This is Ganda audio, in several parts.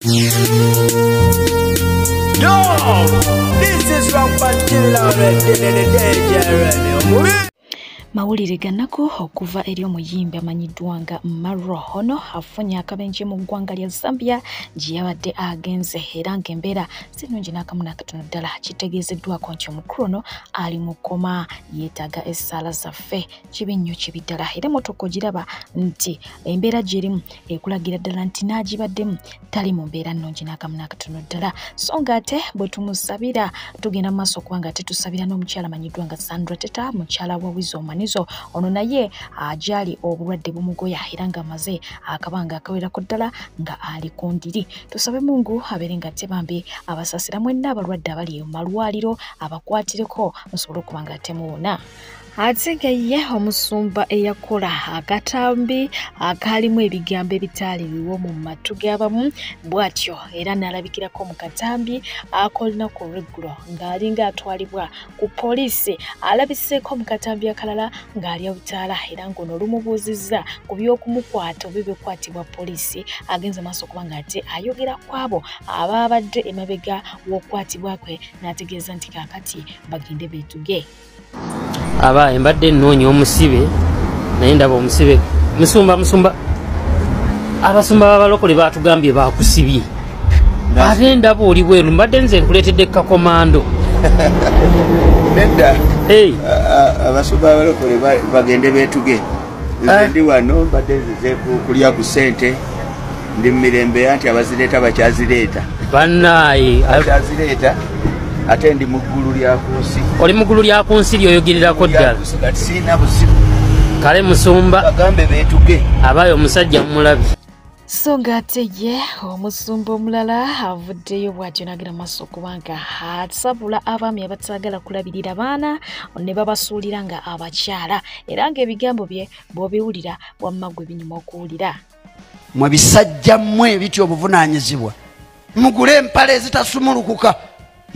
This is from Pantilla Radio. Mawulire gannako okuva eri omuyimbi amanyiddwa nga Marwa ono afunye akabenje mu ggwanga lya Zambia gye yabadde agenze era ng'embeera sinungi n'akamu n'akatono ddala kitegeezeddwako nti omukulu ono ali mu kkoma yeetaaga essaala zaffe kibi nnyo kibi ddala era emmotoka ogiraba nti embeera gy'erimu ekulagira ddala nti n'agibaddemu tali mu mbeera nnungi n'akamu n'akatono ddala so ng'ate bwe tumusabira tugenda mu maaso okuba ng'ate tusabira n'omukyala amanyiddwa nga Sandra Teta mukyala wa Wizo ono naye ajali obulwadde bumugoya era nga amaze akabanga akawerako ddala nga ali ku ndiri tusabe Mungu abeere nga tebambi abasasira mwenna abalwadde abali mu malwaliro abakwatireko musobole okuba nga temuwona. Ate ye omusumba eyakola akatambi akalimu ebigambo ebitaali biwo mu matu g'abamu bw'atyo era n'alabikirako mu katambi akolina ku regulo ng'alinga atwalibwa ku poliisi alabiseeko mu katambi akalala ng'ali obutaala era ng'ono olumubuuzizza ku by'okumukwata oba ebyokwatibwa poliisi agenze maaso okuba ng'ate ayogera ku abo ababadde emabega w'okukwatibwa kwe n'ategeeza nti kaakati bagende beetuge. Aba embadde nnoonya omusibe naye ndaba omusibe musumba abasumba b'abalokole baatugambye baakusibye ate ndaba oli bweru mbadde nze nkuleetedde kakomando nedda abasumba b'abalokole bagende beetuge ndi wano mbadde nzize kulya ku ssente ndi mu mirembe anti abazireeta bakyazireeta bannaaye bakyazireeta ate ndi mu ggulu lya kunsi. Oli mu ggulu lya kunsi lyoyogererako ddala sirina buzibu kale musumba bagambe beetuge abaye omusajja mumulabye. So ng'ate ye omusumba omulala avuddeyo bw'atyo n'agenda maaso okuba nga asabula abaami abataagala kulabirira baana ne babasuulira nga abakyala era ng'ebigambo bye bw'obiwulira wamma gwe binyuma okuwulira. Mwe bisajja mmwe bityo obuvunaanyizibwa mugule empale ezitasumulukuka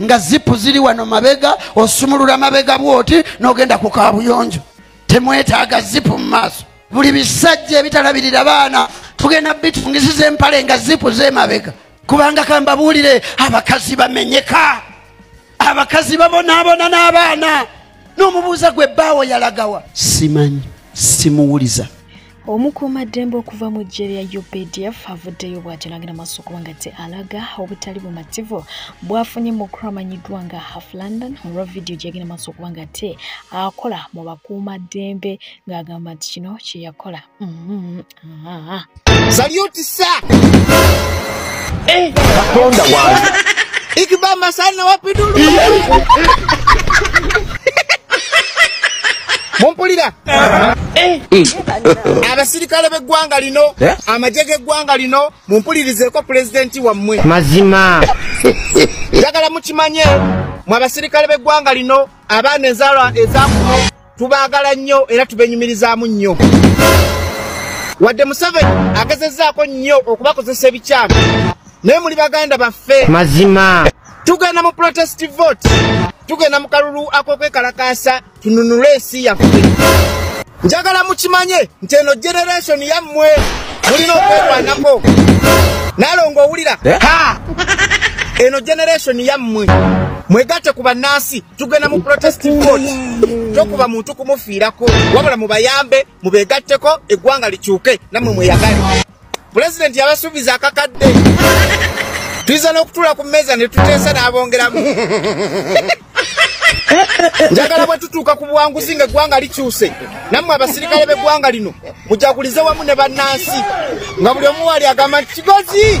nga zipu ziri wano mabega osumulula mabega bwoti n'ogenda ku kaabuyonjo temwetaaga zipu mu maaso. Buli bisajja ebitalabirira baana tugenda bitungisiza empale nga zipu z'emabega kubanga kambabuulire abakazi bamenyeka abakazi babonaabona n'abaana n'omubuuza gwe bbaawo yalagawa simanyi simuwuliza. Omukuumaddembe okuva mu ggye lya UPDF avuddeyo bw'atyo n'agenda maaso okuba nga alaga obutali bumativu bwafunye mu amanyiddwa nga Half London olwa vidiyo gy'agenda maaso okuba nga akola mu bakuumaddembe ng'agamba nti kino kye yakola. Saluti sa katonda wange ikibamba sana wapidulu mumpulira abasirikale b'eggwanga lino amagye g'eggwanga lino mumpulirizeeko pulezidenti wammwe mazima njagala mukimanye mu abasirikale b'eggwanga lino abaana enzaalwa ezaakuno tubaagala nnyo era tubenyumirizaamu nnyo wadde Museveni agezezzaako nnyo okubakozesa ebikyamu naye muli baganda baffe mazima tugenda mu protest vote tugenda mu kalulu ak'okwekalakaasa tununule ensi yaffe njagala mukimanye nti eno generation yammwe mulina okwerwanako nalongo owulira eno generation yammwe mwegatte ku bannansi tugenda mu protest vote tokuba muntu kumufiirako wabula mubayambe mubegatteko eggwanga likyuke nammwe mweyagale pulezidenti yabasuubiza akakadde tuiza n'okutuula ku mmeeza ne tuteesa n'abongeramu njagala bwe tutuuka ku buwanguzi ng'eggwanga likyuse nammwe abasirikale b'eggwanga lino mujagulize wamu ne bannansi nga buli omu wali agamba nti kigozi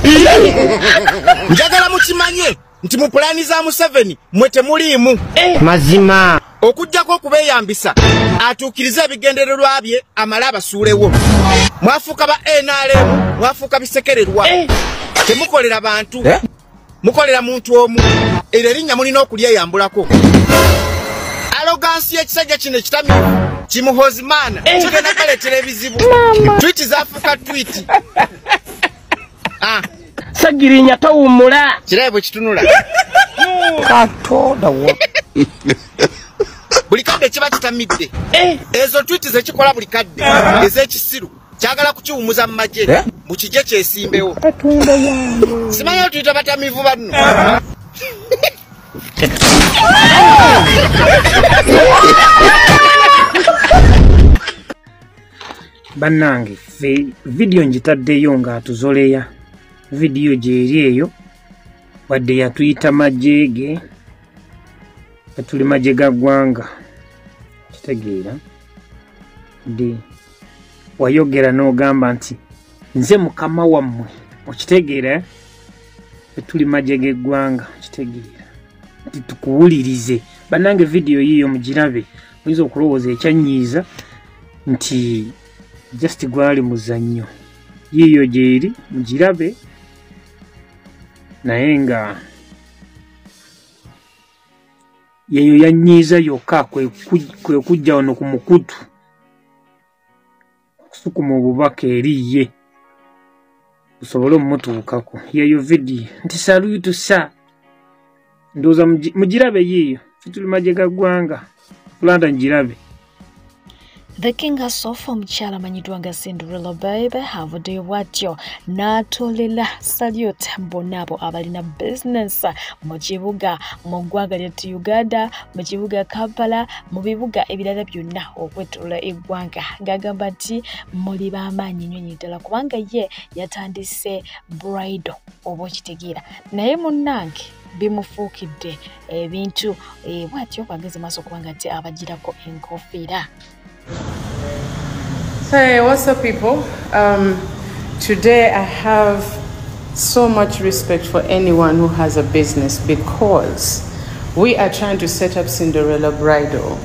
njagala mukimanye nti mu pulaani za Museveni mwe temuliimu mazima okujjako okubeeyambisa atuukirize ebigendererwa bye amale abasuulewo mwafuuka ba NRM mwafuuka bisekererwa temukolera bantu mukolera muntu omu era erinnya mulina okulyeyambulako arrogansi y'ekisajja kino ekitamiivu kimuhozimaana kigenda kaleetera ebizibu twiti zaafuuka twiti sagirinya towummula kirabe bwe kitunula katonda wa buli kadde kiba kitamidde ezo twiti zekikola buli kadde ez'ekisiru kyagala kukiwumuza mu magye mu kijje kyesimbewo simanyi otuyita batamivu banno bannange video njitaddeyo nga atuzoleya video gyeri eyo wadde yatuyita majege atuli majega gwanga kitegeera ndi wayogera n'ogamba nti nze mukama wammwe okitegeera tuli majege gwanga kitegeera nti tukuwulirize bannange video yiyo mugirabe oyinza okulowooza ekyanyiiza nti just gwali muzannyo yiyo gyeri mugirabe naye nga yeyo yanyiiza yokka kwe kujja wano ku mukutu okusukuma obubaka eriye osobole omutuukako yeyo vidiyo nti salutu sa ndowooza mugirabe yiyo tuli majega gwanga kulanda njirabe. The King Asofa omukyala amanyiddwa nga Cinderella Baby avuddeyo bw'atyo n'atolera salute bonna abo abalina business mu kibuga mu ggwanga lyattu Uganda, mu kibuga Kampala, mu bibuga ebirala byonna okwetoolola eggwanga ng'agamba nti muli b'amaanyi nnyo nnyo ddala kubanga ye yatandise bridal oba okitegeera naye munnange bimufuukidde ebintu bw'atyo bageze maaso kubanga nti abagirako enkofiira. Hey, what's up, people? Today I have so much respect for anyone who has a business because we are trying to set up Cinderella Bridal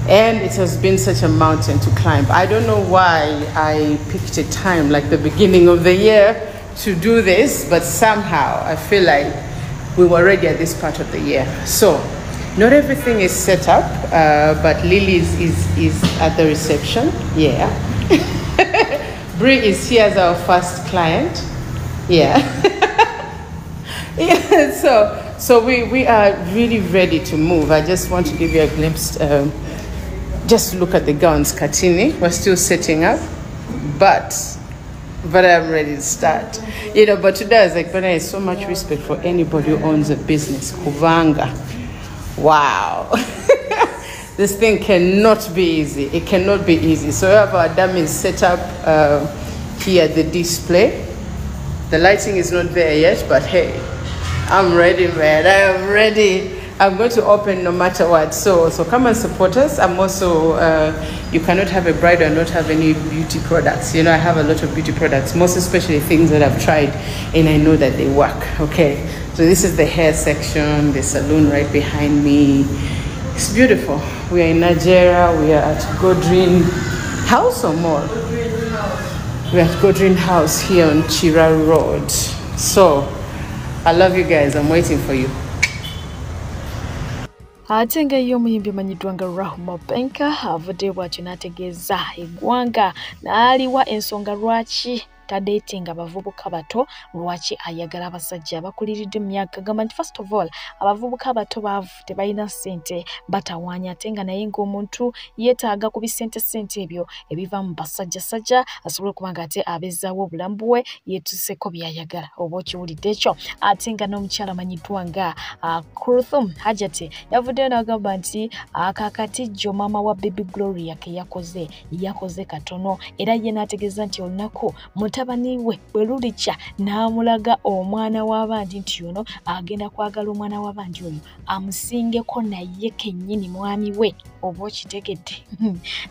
and it has been such a mountain to climb. I don't know why I picked a time like the beginning of the year to do this, but somehow I feel like we were ready at this part of the year. So not everything is set up, but Lily is at the reception. Yeah. Brie is here as our first client. Yeah. Yeah. So we are really ready to move. I just want to give you a glimpse. Just look at the gowns, Katini. We're still setting up, but I'm ready to start. You know, but today I was like, but I have so much respect for anybody who owns a business. Kuvanga. Wow. This thing cannot be easy. It cannot be easy. So we have our dummies set up here at the display. The lighting is not there yet, but hey, I'm ready, man. I am ready. I'm going to open no matter what. So come and support us. I'm also, you cannot have a bridal and not have any beauty products. You know, I have a lot of beauty products, most especially things that I've tried and I know that they work, okay? So this is the hair section, the salon right behind me. It's beautiful. We are in Nigeria. We are at Godrin House or more? We are at Godrin House here on Chira Road. So I love you guys. I'm waiting for you. Ate ng'eyo omuyimbi amanyiddwa nga Rahuma Benka avuddeyo bw'atyo n'ategeeza eggwanga n'aliwa ensonga lwaki tadeetinga abavubuka bato lwaki ayagala abasajja abakuliridde mu myaka gamba nti first of all abavubuka bato baavu tebalina ssente batawaanya ate nga naye ng'omuntu yeetaaga ku bisente ebyo ebiva mu basajjasajja asobole okuba nga ate abezzaawo obulamu bwe yeetuseko by'ayagala oba okiwulidde ekyo ate nga n'omukyala amanyiddwa nga Kurthum Hajati yavuddeyo n'agamba nti kakatijjo maama wa Baby Gloria ke yakoze katono era ye n'ategeeza nti olunaku mutabani we bwe lulikya n'amulaga omwana w'abandi nti ono agenda kwagala omwana w'abandi oyo amusingeko naye kennyini mwami we oba okitegedde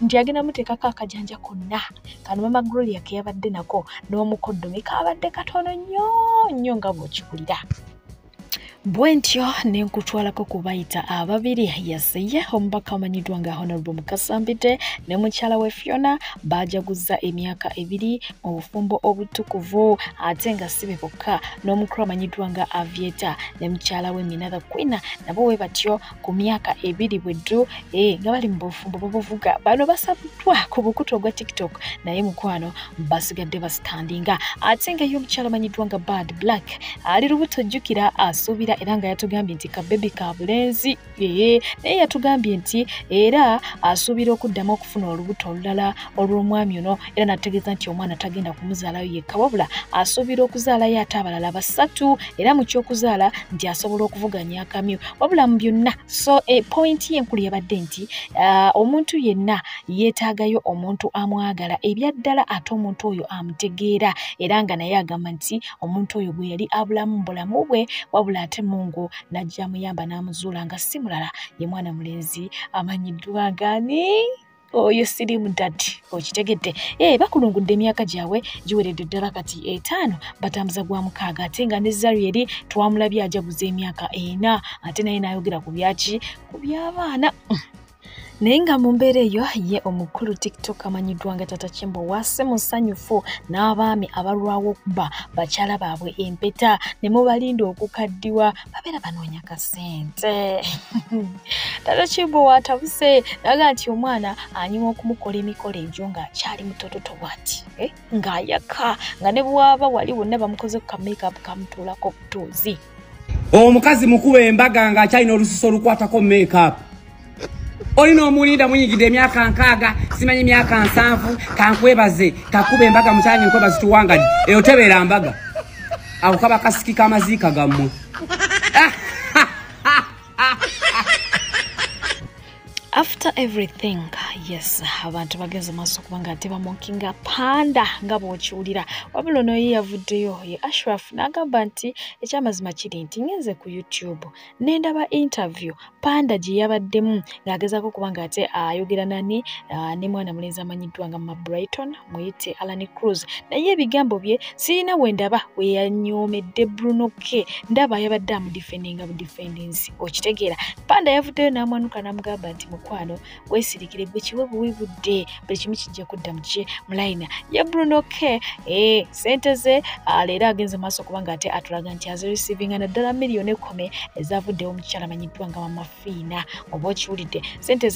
nti agenda muteekako akajanja konna kano maama Gloria ke yabadde nako n'omukoddomi kabadde katono nnyo nga bw'okiwulira. Bwentyo nenkutwalako kubayita ababiri yasiye omubaka amanyiddwa nga Honorable Mukasambide ne mukyala we Fiona bajaguza emyaka 2 mu bufumbo obutukuvu ate nga sibe bokka n'omukulu amanyiddwa nga Avieta ne mukyala we Minara Queen nabo we batyo ku myaka 2 bweddu nga bali mu bufumbo buvuga bano basabuddwa ku bukutu obwa TikTok naye mukwano basigadde basitandinga ate nga y'omukyala amanyiddwa nga Bad Black ali lubuto jjukira asuubira mbeera era nga yatugambye nti kabebi ka bulenzi naye yatugambye nti era asuubira okuddamu okufuna olubuto olulala olw'omwami ono era nategeeza nti omwana tagenda kumuzaalayo yekka wabula asuubira okuzaalayo ate abalala basatu era mu ky'okuzaala nti asobola okuvuganya akamyu wabula mu byonna so pointi yenkulu yabadde nti omuntu yenna yeetaagayo omuntu amwagala ebyaddala ate omuntu oyo amutegeera era nga naye agamba nti omuntu oyo gwe yali abulamu mu bulamu bwe wabula ate Mungu najja amuyamba n'amuzuula nga si mulala ye mwana mulenzi amanyiddwa ngani oyo sirimu dadi okitegedde bakulungudde emyaka gyabwe giweredde ddala kati 5 batambuza gwa 6 ate nga ne Zarieri twamulabye ajaguza emyaka 4 ate naye n'ayogera ku by'abaana naye nga mu mbeera eyo ye omukulu TikTok amanyiddwa nga Tata Chimbo wase musanyufu n'abaami abalwawo okuba bakyala baabwe empeta ne mubalinda okukaddiwa babeera banoonya kasente Tata Chimbo watabuse naga nti omwana anyuma okumukola emikolo egyo nga akyali mutototo bwati ng'ayaka nga ne bwaba wali wonna bamukoze ku ka-makeup kamutuulako butuuzi omukazi mukuba embaga nga akyalina olususu olukwatako makeup olina omulinda munyigidde emyaka 6 simanyi emyaka 7 kankwebaze kakuba embaga mukyali nkwebaze tuwangadde eyo tebeera mbaga awo kaba kasiki k'amaziika gammwe After everything, yes, abantu bagenze maaso kubanga ate bamonkinga panda nga bw'okiwulira wabula ono ye yavuddeyo ye Ashraf n'agamba nti ekyamazima kiri nti ngenze ku YouTube n'endaba interview panda gye yabaddemu ng'agezaako kubanga ate ayogera nani ne mwana mulenzi amanyiddwa nga Mama Brighton muyite Alani Cruz naye ebigambo bye sirina wendaba we yanyoomedde Bruno K ndaba yabadde amudefendinga mu defendings okitegeera panda yavuddeyo n'amwanuka n'amugamba nti mukwano weesirikire gwe kiwe buwibudde buli kimu kijja kudda mu line ya Bruno K sente ze leero agenze maaso kubanga ate atulaga nti azireceiving naddala miliyoni 10 ezavuddewo omukyala amanyiddwa nga Mama Fiina oba okiwulidde sente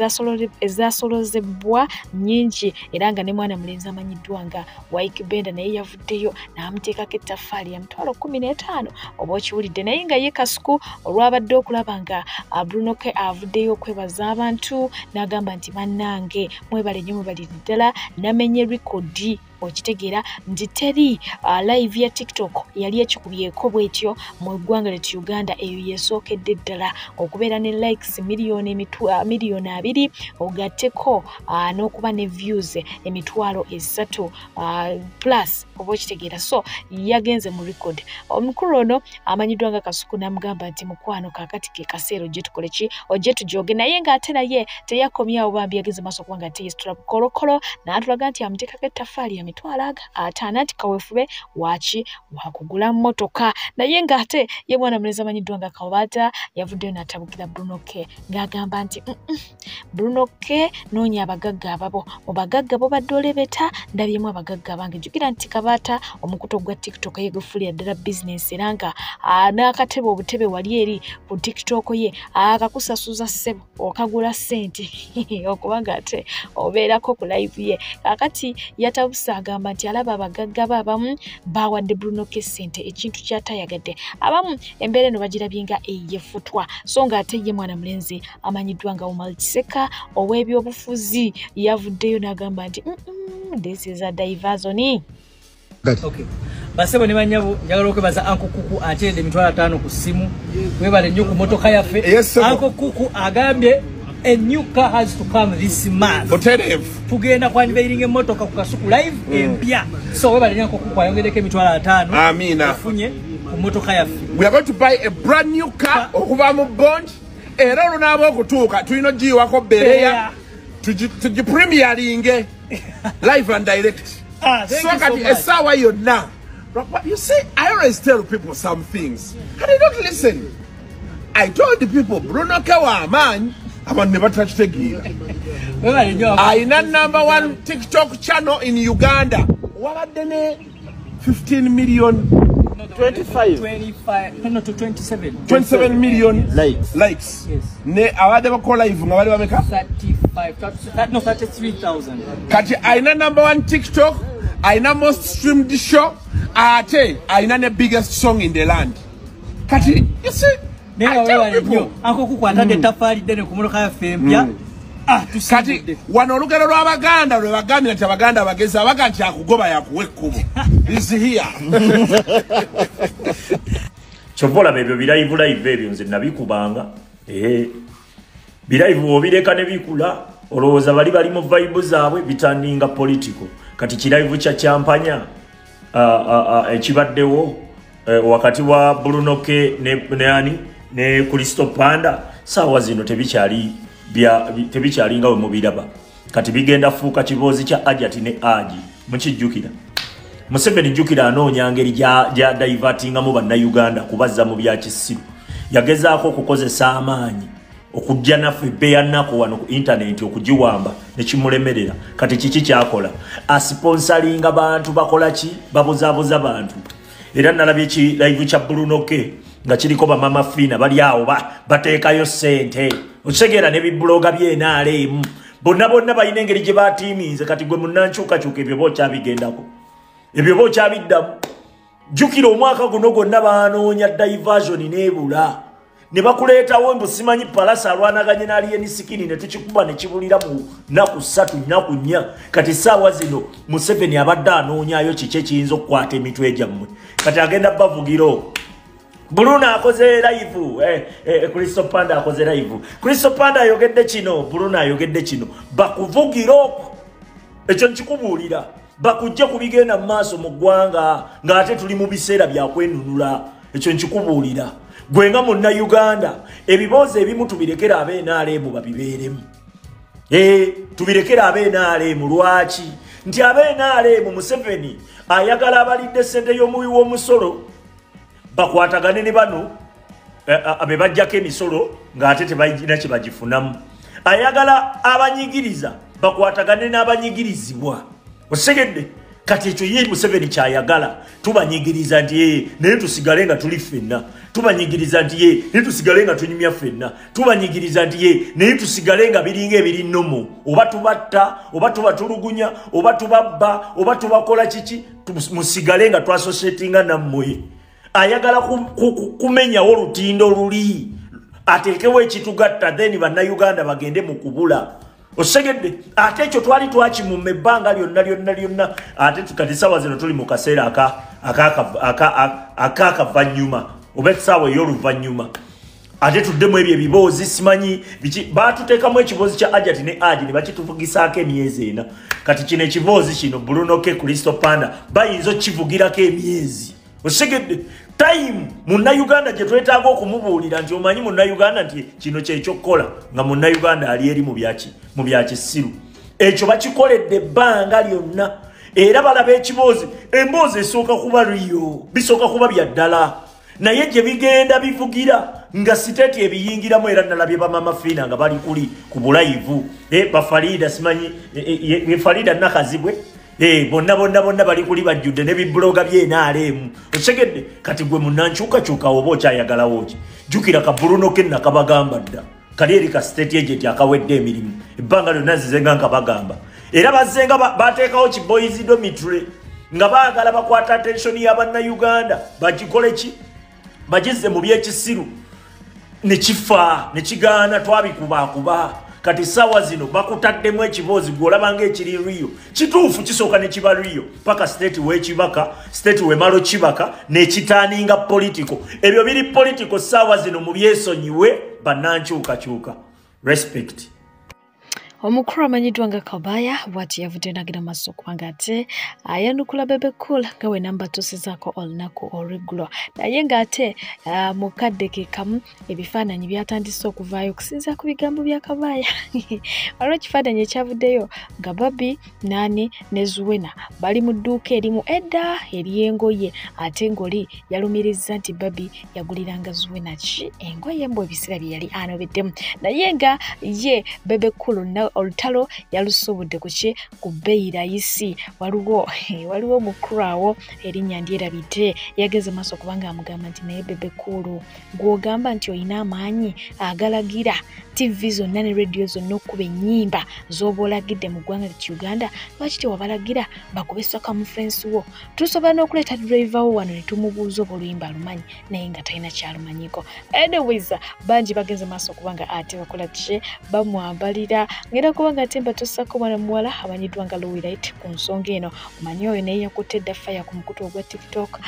ezasolozebwa nnyingi era nga ne mwana mulenzi amanyiddwa nga Waiki Benda naye yavuddeyo n'amuteekako ettaffaali ya mitwalo 15 oba okiwulidde naye nga ye Kasuku olwabadde okulaba nga Bruno K avuddeyo okwebaza abantu n'agamba nti bannange mwebale nnyo mwebalire ddala namenye rekodi okitegeera nti teri live ya TikTok yali ekikubyeko bwetyo mu ggwanga lyetu Uganda eyo yesookedde ddala okubeera ne likes miliyoni 2 ogatteko n'okuba ne views emitwalo 3 plus oba okitegeera so yagenze mu record omukulu ono amanyiddwa nga Kasuku n'amugamba nti mukwano kakati ke kaseero gye tukole ki ojje tujoge naye ng'ate naye teyakomyawo bambi yagenze maaso kubanga ate yesitula bukolokolo n'atulaga nti amuteekako ettaffaali ya mitwalo 5 nti kawefube waki wakugula mmotoka naye ng'ate ye mwana mulenzi amanyiddwa nga Kawata yavuddeyo n'atabukira Bruno K ng'agamba nti Bruno K noonya abagagga ababo mu bagagga bo badde olebeta ndabyemu abagagga abange jjukira nti Kabata omukuto gwa TikTok ye gufuulira ddala business era nga n'akatebe obutebe wali eri ku TikTok ye akakusasuza ssebo okagula ssente okubanga ate obeerako ku live ye kakati yatabusa agamba nti alaba abagagga abamu bawadde Bruno K ssente ekintu kyatayagadde abamu embeera eno bagirabye nga eyefutwa so ng'ate ye mwana mulenzi amanyiddwa nga Omar Kiseka ow'ebyobufuzi yavuddeyo n'agamba nti this is a diversion. Okay. Basebo ne banyabo njagala okwebaza Uncle Kuku akyedde emitwalo 5 ku simu webale nnyo ku motoka yaffe Uncle Kuku agambye a new car has to come this month. Tugenda kwanjibairinga emotoka ku Kasuku live empya so webale nnyo Uncle Kuku ayongereko emitwalo 5 amina afunye ku motoka yaffe. We are going to buy a brand new car okuva mu bond era olunaba okutuuka tulina ogiyiwako bereya tugi premieringe live and direct. So kati esawa yonna. You see, I always tell people some things and they don't listen. I told the people Bruno K wa man about never touch the gear. I na #1 TikTok channel in Uganda. What are 15 million 25 no to 27 million likes. Yes. Ne awade bako live nga bali bameka 33,000. Kati aina #1 TikTok, aina most streamed show, ate aina the biggest song in the land. Kati, you see? Uncle Kuku atade tafali dene kumuloka ya fembya. Kati wano olugero lw'Abaganda lwe bagambye nti Abaganda bagezi abaga nti akugoba yakuwa ekkubo. Is here. Chovola bebyo live ebyo nze nabikubanga. Bilive obireka ne bikula olowooza bali mu vibe zaabwe bitandinga political. Kati kilive kya champanya ekibaddewo wakati wa Bruno K ne Crystal Panda sawa zino tebikyali nga we mubiraba. Kati bigenda fuuka kibozi kya Ajati ne Aji mukijjukira. Museveni jjukira anoonya ngeri gya divertinga mu bannayuganda kubazza mu bya kisiru. Yagezaako okukozesa amaanyi okujja naffe beyanako wano ku internet okugiwamba nekimulemerera. Kati kiki kyakola? Asponsoringa bantu bakola ki? Babuzaabuza bantu. Era nalabye ki live kya Bruno K nga kiriko ba mama Fina bali awo bateekayo sente. Okitegera ne bibloga byenaalemu. Bonna balina engeri gye batiiminze. Kati gwe munnankyukakyuka ebyo bokyabigendako. Ebyo bokyabiddamu. Jjukira omwaka guno gwonna baanoonya diversion n'ebula. Ne bakuleetawo mbu simanyi Palasa alwanaganye n'Alien Sikini ne tukikuba ne kibulira mu nnaku 3 nnaku 4. Kati ssaawa zino Museveni abadde anoonyayo kiki ekiyinza okukwata emitwe gyammwe. Kati agenda bavugiro. Bruno akoze live, Crystal Panda akoze live. Crystal Panda ayogedde kino, Bruno ayogedde kino. Bakuvugiro. Ekyo nkikubuulira. Bakujja kubigenda mu maaso mu ggwanga ng'ate tuli mu biseera bya kwenunula. Ekyo nkikubuulira. Gwe nga munnayuganda ebibuuzo ebimu tubirekera ab'NRM babibeeremu. Tubirekera ab'NRM lwaki? Nti ab'NRM Museveni ayagala abalidde ssente y'omuwi w'omusolo bakwatagane ne bano abe bajjako emisolo ng'ate tebalina kye bagifunamu. Ayagala abanyigiriza bakwatagane n'abanyigirizibwa. Osegedde kati ekyo ye Museveni kyayagala tubanyigiriza nti naye tusigale nga tuli ffenna. Tubanyigiriza nti naye tusigale nga tunyumya ffenna. Tubanyigiriza nti naye tusigale nga biringa ebiri nnomo. Oba tubatta, oba tubatulugunya, oba tubabba, oba tubakola kiki, musigale nga twassociatinga nammwe. Ayagala kumenyawo olutindo luli. Ateekewo ekitugatta then bannayuganda bagende mu kubula. Osegedde ate ekyo twali twakimumma ebbanga lyonna ate tukati ssaawa zino tuli mu kaseera akakavanyuma oba essaawa ey'oluvannyuma ate tuddemu ebyo ebiboozi simanyi baatuteekamu ekiboozi kya Ajati ne Aji ne bakituvugisaako emyezi ena. Kati kino ekiboozi kino Bruno K Crystal Panda bayinza okukivugirako emyezi. Osegedde time munnayuganda gye twetaaga okumubuulira nti omanyi munnayuganda nti kino kyekyokukola nga munnayuganda ali eri mu bya kisiru. Ekyo bakikoledde ebbanga lyonna era balaba ekiboozi emboozi esooka kuba liyo bisooka kuba bya ddala naye gye bigenda bivugira nga siteeti ebiyingiramu era nalabye bamama Fina nga bali kuli ku bulayivu Bafalida simanyi Falida Nakazibwe bonna bali kuli bajjudde ne bibloga byenaalemu. Osegedde kati gwe munnankyukakyuka oba okyayagalawo ki? Jjukira ka Bruno K nakabagamba dda kali eri ka state agent akawedde emirimu ebbanga lyonna nzizenga nkabagamba era bazzenga bateekawo ki boys dormitory nga baagala bakwata attention y'abannayuganda bagikole ki bagizze mu byekisiru ne kifa ne kigaana twabikubakuba. Kati ssaawa zino bakutaddemu ekiboozi gw'olaba ng'ekiri Rio kituufu kisooka ne kiba Rio paka state w'ekibaka state w'emalo kibaka n'ekitaaninga political. Ebyo biri political ssaawa zino mu byesonyiwe bannankyukakyuka. Respect. Omukulu amanyiddwa nga Kabaya bw'ati yavudde n'agenda maaso kubanga ate ayanukula Bebe Cool nga we namba tusizaako olunaku olw'eggulo naye ng'ate mu kadde ke kamu ebifaananyi byatandise okuvaayo okusinziira ku bigambo bya Kabaya. Waliwo ekifaananyi ekyavuddeyo nga Babi Nani ne Zuwena bali mu dduuka erimu edda ery'engoye ate ng'oli yalumirizza nti Babi yaguliranga Zuwena ki engoye mbu ebiseera bye yali anobeddemu naye nga ye Bebe Cool olutalo yalusobodde kuki ku bbeeyi rayisi waliwo mukulu awo erinnya ndyerabidde yageze maaso kubanga amugamba nti naye bebe kulu gw'ogamba nti olina amaanyi agalagira TV zonna ne radio zonna okuba ennyimba z'oba olagidde mu ggwanga lya Uganda lwaki tewabalagira bakubesa kamuferensi wo tusobola n'okuleeta driver wo wano ne tumubuuza oba oluyimba alumanyi naye nga talina kyalumanyiko. Anyways bangi bagenze maaso kubanga ate bakola ki bamwambalira ngera kubanga ate mbatuusako mwana muwala amanyiddwa nga Lowirite ku nsonga eno omanyi oyo naye yakutte edda faya ku mukutu ogwa TikTok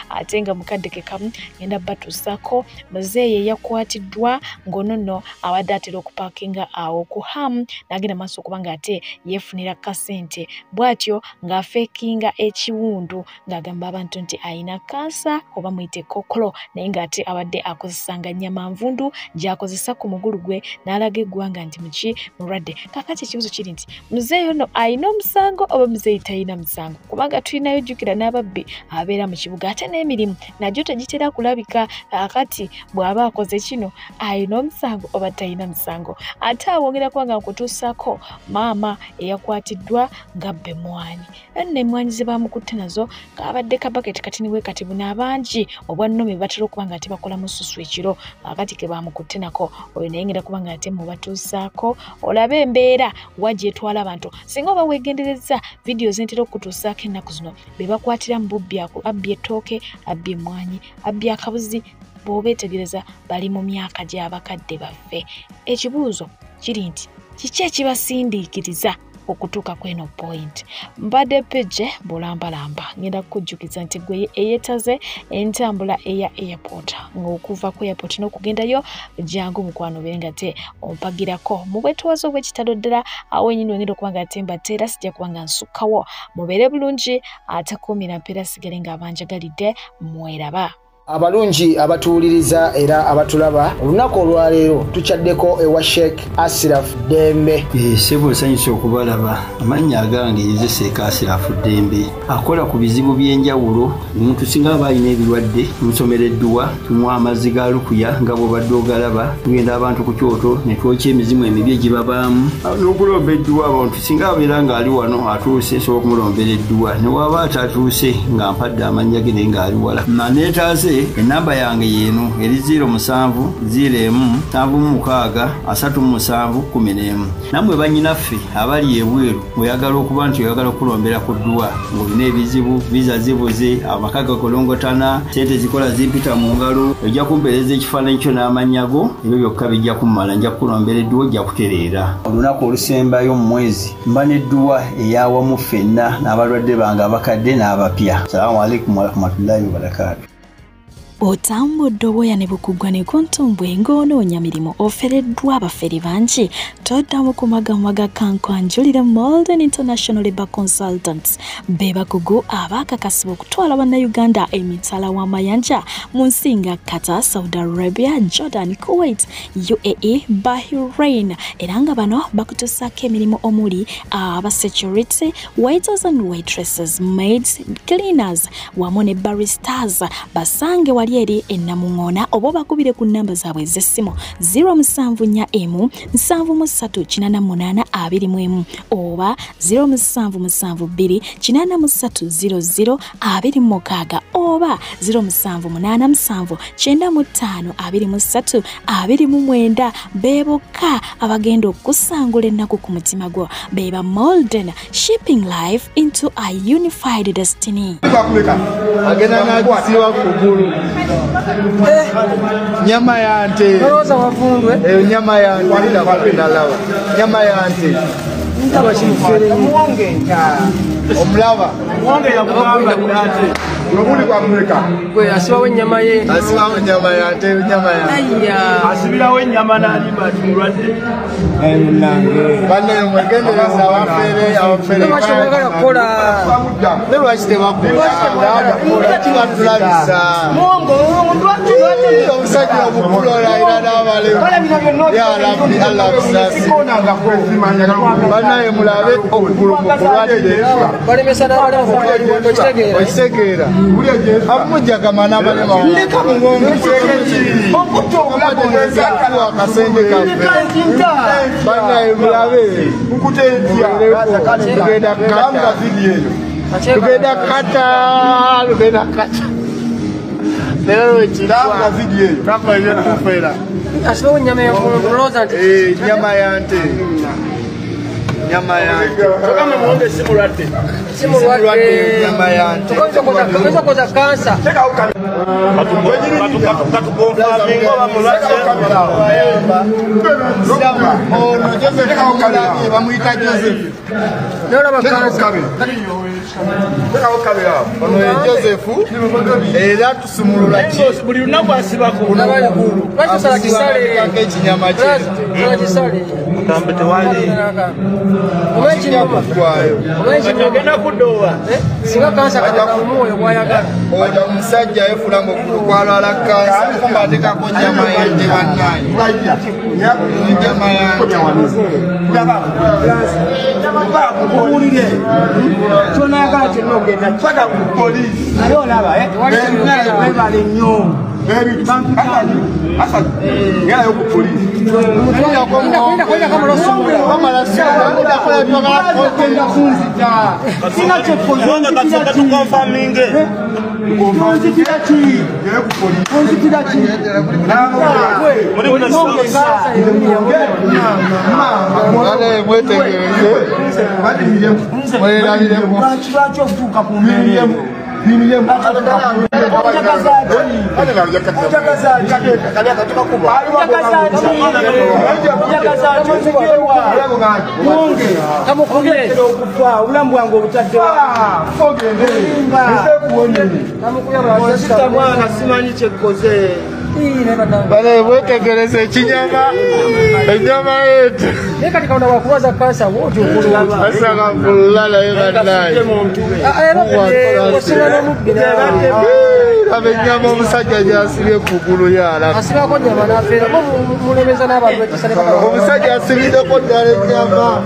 ate nga mukaddeke kamu ngenda batuusako muzeeyi yakwatiddwa ng'onono abadde atera okupaakinga awo ku hamu n'agenda maaso kubanga ate yeefunira kasente bw'atyo ng'afeekinga ekiwundu ng'agamba abantu nti ayina kansa oba muyite kokolo naye ng'ate abadde akozesanga nnyama nvundu gy'akozesa ku mugulu gwe n'alaga eggwanga nti muki mulwadde. Kaakati ekibuzo kiri nti muzeeyi ono ayina omusango oba muzeeyi talina musango kubanga tulinayo jjukira n'ababbi abeera mu kibuga ate n'emirimu nagyo tegitera kulabika. Kati bw'aba akoze kino ayina omusango oba talina musango. Ate awongera kubanga nkutuusako maama eyakwatiddwa nga bbe mmwanyi n'emmwanyi ze baamukutte nazo ng'abadde kabaketi kati niwe kati buna abangi obwannome batera okuba nga ate bakola mu ssusu ekiro akati ke baamukutte nako oyo naye ngenda kuba nga ate mubatuusaako olabe embeera wagyetwala abantu singa oba weegendereza vidiyo zentera okutuusaako ennaku zino be bakwatira mu bubbi abbye ettooke abbye emmwanyi abbye akabuzi bw'obeetegereza bali mu myaka gy'abakadde baffe. Ekibuuzo kiri nti kiki ekibasindiikiriza okutuuka kweno point? Mbadde peje bulambalamba ngenda kukujjukiza nti gwe eyeetaze entambula eya airport ng'okuva ku airport n'okugendayo jangu mukwano beere nga te ompagirako mu bwetoowaze obw'ekitalo ddala awo ennyini wengenda okuba nga te mbateera sijja kuba nga nsukkawo mubeere bulungi ate kuumira mpeera sigale ng'abanjagalidde mweraba. Abalungi abatuwuliriza era abatulaba olunaku olwaleero tukyaddeko ewa Sheikh Ashraf Dembe. Sebo nsanyusa okubalaba. Amannya agange ye Sheikh Ashraf Dembe akola ku bizibu by'enjawulo. Omuntu singa aba alina ebirwadde musomereddwa tunywa amazzi ga lukuya nga bw'obadde ogalaba tugenda abantu ku kyoto ne twokya emizimu emibi egibabaamu n'okulomba edduwa. Abantu singa abeera ng'ali wano atuuse sobola okumulombera edduwa ne waba atatuuse nga mpadde amannya ge naye ng'ali wala neetaase enamba yange yeeno eri 0707763711. Nammwe bannyinaffe abali ebweru oyagala okuba nti oyagala okulombera ku dduwa ng'olina ebizibu viza zibuze amaka gakolongotana sente zikola zimpita mu ngalo ojja kumpeereza ekifaananyi kyo n'amannya go ebyo byokka bijja kummala nja kukulombera edduwa ojja kutereera. Olunaku olusembayo mu mwezi mba n'edduwa eyawamu ffenna n'abalwadde bange abakadde n'abapya. Salaamu alaikum warahmatullahi wabarakatuh. Otambudde obwoya ne bukuggwa ne kuntumbwe ng'onoonya mirimu ofereddwa abafere bangi toddamu kumagamumaga kankwanjulira Molden International Labour Consultants be bakugu abaakakasibwa okutwala bannayuganda emitala w'amayanja mu nsi nga Qatar, Saudi Arabia, Jordan, Kuwait, UAE, Bahrain era nga bano bakutuusaako emirimu omuli security, waiters and waitresses, maids, cleaners wamu ne baristas. Basange wali eri ennamuŋŋoona oba bakubire ku nnamba zaabwe ez'essimu 074438821 oba 0772830026 oba 0787952329 be bokka abagenda okusangula ennaku ku mutima gwo. Be ba Molden, shipping life into a unified destiny. Agenda n'agisiwa kugulu nyama ya nte roza wavundwe nyama ya nte ndakapendalawa nyama ya nte ntaba kimufere muonge nka omulaba muonge yakugamba nate nobuli kwa mweka gwe asibawo nyama ye asibawo nyama ya nte nyama ya ayya asibirawo nyama nali matulwadde nange bane mwegendereza wafere awafere bashobora kola lero ashite bakora kibatulabisa mongo ndwatu omusajja omukulola era n'abalemu ya rabbi allah kusasi banaye mulabe okugulu mukulwadire okitegeera amujagama n'abalema akasenge kaffe banaye mulabe lugenda kata lero wekiranga video eyo kapa yetuufera asibawo nyama yokulooza nti nyama yante kama muonde simulwadde nyama yante okoza koza kansa ono Joseph bamuyita Joseph ono Joseph era tusumulula ki buli lunaku asibako ekinyama kisale ogenda kudoowa singa kansa katamumoyo bwayagala oyo omusajja yefula ngokwalwala kansa atekako nyama yante bannaye nyama yante kyonayagala kyonna ogenda paka ku poliisi naye olaba webale nnyo ngerayo ku poliisi sina kyekozeonzitiraki lwaki okutuuka ku miremu obulamu bwange obutaddeomwana simanyi kyekoze bale bwetegereza ekinyama enyama yetu kati kaona wakuwaza kansa asanga kulalayo bannaye abenyama omusajja gyasibye kugulu yala omusajja asibiddeko ddala enyama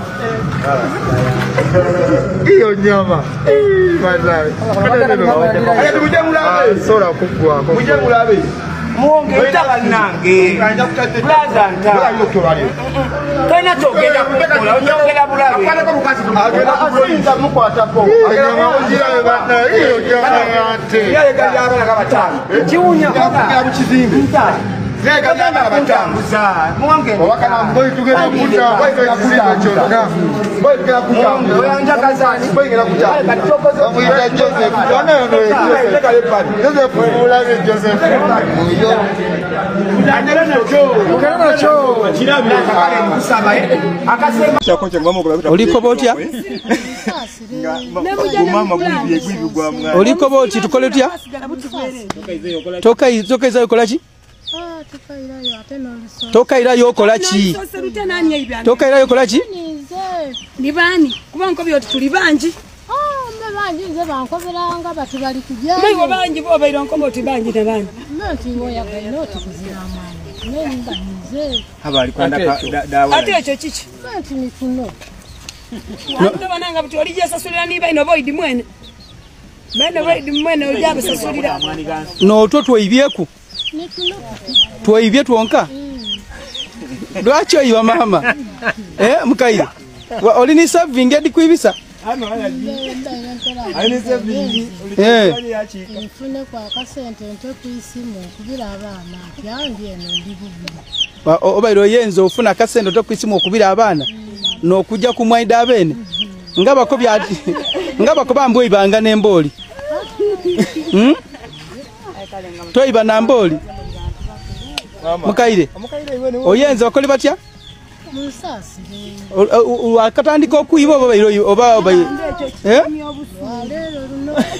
iyo nyama bannaye sola kuggwako muwongeeta bannange plaza tolina kyogenda kukola onyongera bulabeayinza mukwatako abaana gabatano kiwunya bukizimbe oliko botya oliko boti tukole tutya tokaiza yokolaki tokairayo okolaki tokairayo okolaki ni bani kuba nkobi oti tuli banji banji nze bankoberanga batu bali kujja mwe banji bo bairo nkobo oti banji ne bani nti ngoya gaino oti kuzira amani nenda nze abali kwanda dawa ate echo chichi nti ni kuno ndo bananga buti oli jesasulira ni baino boidi mwene bene boidi mwene ojabe sasulira no to twaibyeku twaibye twonka lwaki oyiwa mama mukaire olini saving edi kwibisa nfune kwa kasente nte kwisimu okubira abaana kyandi eno ndi bubiri obaire oyenza ofuna akasente ote kwisimu okubira abaana n'okujja ku mwaida abene nga bako bambi oibanga n'embooli toiba na mbooli mukaire oyenza bakoli batya wakatandika okuyiba oba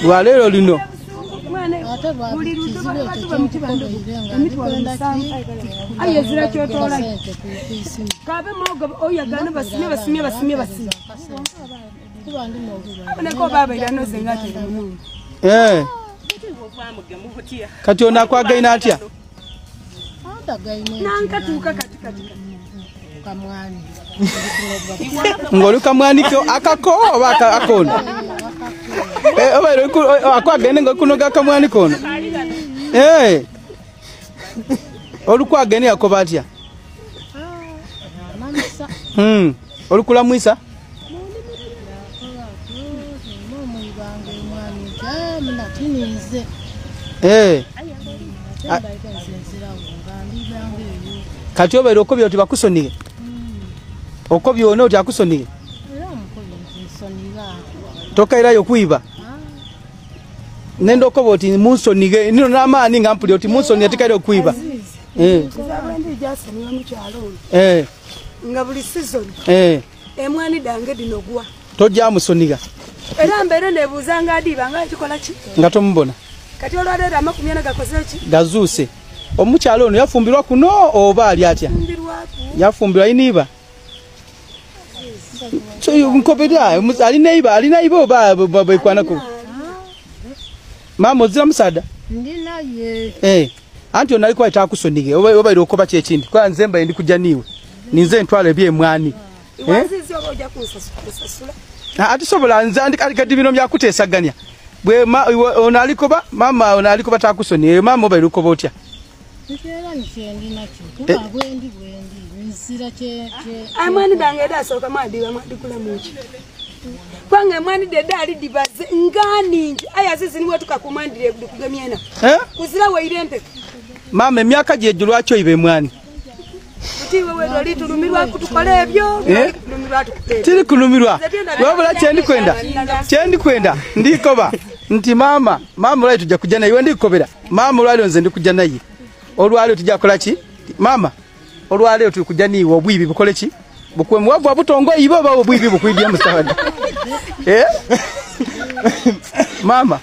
lwaleero lino kati ono akwagaina atya Nanka tuka katika kamwani. Ngolu kamwani ko akako oba akono. Oba akwa gene ngokuno ga kamwani kono. Olukwa gene yakobatya. Olukula mwisa? Kati obaire okobya oti bakusonige? Okobya ono oti akusonige? Tokairayo kwiba? Nendo okoba oti munsonige, nino n'amaani nga mpuli oti munsonige tikairayo kwiba? Nga buli season emwani dange dinogwa tojja musoniga era mbere nebuuza nga adiba nga kikola ki nga tomubona kati olwaleero amakumyana gakoze ki gazuuse omukyalo ono yafumbirwa kuno oba ali atya yafumbirwa iniiba so nkobera alina iba oba baikwanako mama ozira musada ndinaye anti onali kwaita akusonige obaire okoba kyekindi kwa nzemba ndi kujja niwe ninze ntwale bye mwani iwazizi oja kusasula ati sobola nze kati bino byakuteesaganya bwe onalikoba mama onalikoba takusoni mama obaire okoba otya Nchera nchendi nacho kuba bwendi nsira che amani dange dasoka mwadi kula muchi kwange mwani de dali dibaze ngani aya sisi niwe tukakumandire kugemyena kuzira wairempe mama emyaka gye julwacho ibe mwani Kuti wewe ndo litulumirwa kutukole ebyo litulumirwa tukupenda tiri kulumirwa wabula chendi kwenda ndikoba nti mama lwali tujja kujja naye ndikobera mama lwali nze ndikujja naye olwali tujja kola ki mama olwali tuli kujja niwe obwibi bukole ki bukwe mwabwa butongo ibo bawo obwibi bukwibya musawada mama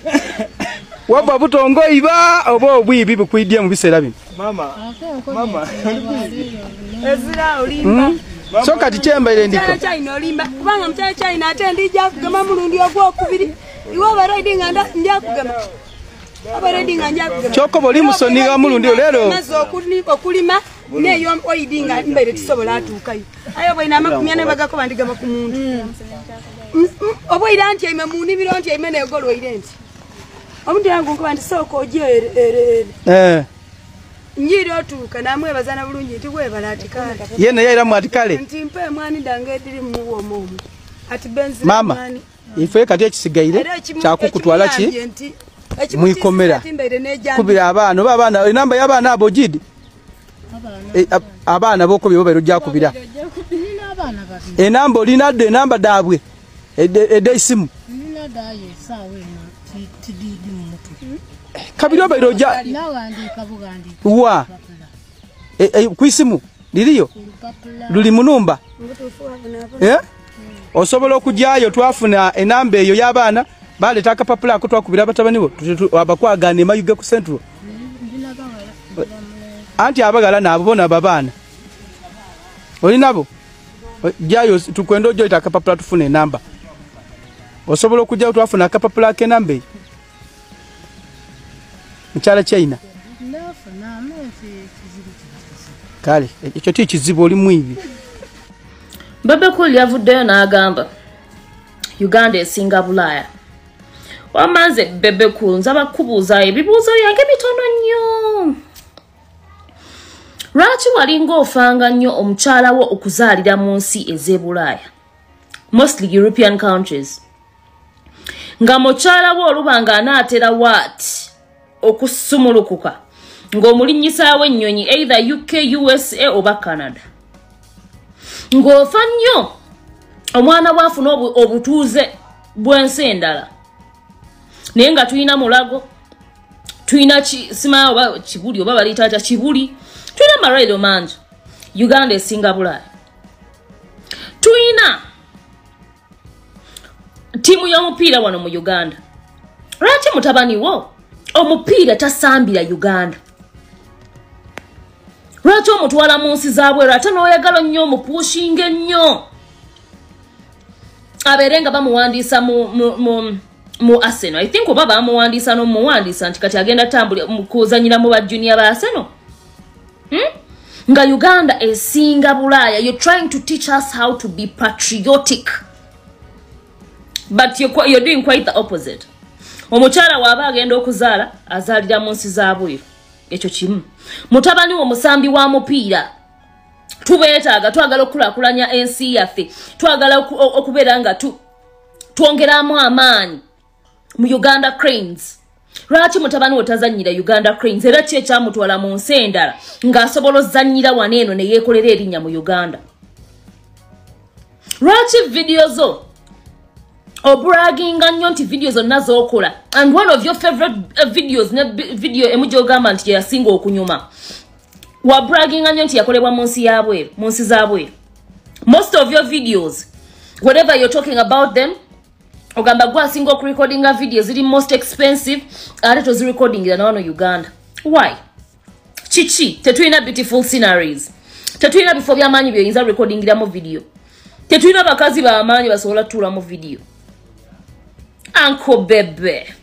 wabwa butongo iba obo obwibi bukwibya mu bisera bino mama ezira olimba so kati chembaire ndiko China olimba kubanga mchana China ate ndija kugema mulundi ogwokubiri iwo baridinga ndya kugema abaridinga ndya kugema choko boli musoniga mulundi lero mazo okulima neyo oyidinga mbere tisobola atukayo ayo bwina amakumyane bagako bandigama ku muntu obo iranti ime muni bironti ime negolo irenti omuntu yangu nko bandi soko oje njiri otuka namwe bazana bulungi nti bwe balatikale yena yaira mwatikale nti mpe mwani dange diri muwo momu ati benzi mama ife kati ekisigaire kyakukutwala ki mwikomera kubira abana enamba y'abaana abojidi abana boko byo bero jakubira enamba olinadde enamba dabwe edeisimu kabiro bero ja wa kwisimu liriyo luli munumba osobola okujjayo twafuna enamba eyo y'abaana baleta akapapula ako twakubira batabani bo abakwagana mayuge ku central anti abagala nabo bona babaana oli nabo jayo tukwenda ojo ita akapapula tufune enamba osobola okujjayo twafuna akapapula ke namba mchala China kale ekyo tikizibu oli mwibi Bebe Cool yavuddeyo n'agamba Uganda esinga Bulaaya. Wamanze Bebe Cool nzaba kubuuza ebibuuzo byange bitono nnyo. Lwaki walinga ofanga nnyo omukyala wo okuzaalira mu nsi ez'Ebulaaya? Mostly European countries. Nga mukyala wo olubanga anaatera waati okusumulukuka ng'omulinnyisaawo ennyonyi either UK, USA oba Canada. Ng'ofa nnyo omwana wafuna obutuuze bw'ensi endala naye nga tulina mulago tulina simaa oba kibuli oba baliyita kibuli tulina amalwaliro mangi Uganda esinga Bulaaya tulina ttiimu y'omupiira wano mu Uganda lwaki mutabani wo omupiira tasambira Uganda lwaki omutwala mu nsi zaabweru ate n'oyagala nnyo omupuushinga ennyo abeere nga bamuwandiisa mu Arsenal. I think oba bamuwandiisa n'omuwandiisa nti kati agenda kuzanyira mu bajjuniya ba Arsenal. nga Uganda esinga Bulaya. You're trying to teach us how to be patriotic, but you're doing quite the opposite. Omukyala waba agenda okuzaala azaalira mu nsi za bweru, ekyo kimu. Mutabani wo musambi wa mupiira, tubeetaaga, twagala okulakulanya ensi yaffe, twagala okubeera nga twongeramu amaanyi mu Uganda Cranes. Lwaki mutabani wo tazannyira Uganda Cranes? Era ki ekyamutwala mu nsi endala ng'asobola ozannyira wano eno ne yeekolera erinnya mu Uganda? Lwaki video zo obraginga nnyo nti video zonna z'okola, and one of your favorite videos ne video emu gy'ogamba nti yasinga okunyuma wabraginga nnyo nti yakolebwa mu nsi ya bweru, mu nsi za bweru. Most of your videos, whatever you're talking about them, ogamba gwa singa okurecordinga videos ziri most expensive ate tozirecordingira na wano Uganda. Why? Chichi, tetulina beautiful sceneries, tetulina bifo by'amaanyi byoyinza recordingiramu video, tetulina bakazi b'amaanyi basobola tuulamu video. Uncle Bebe.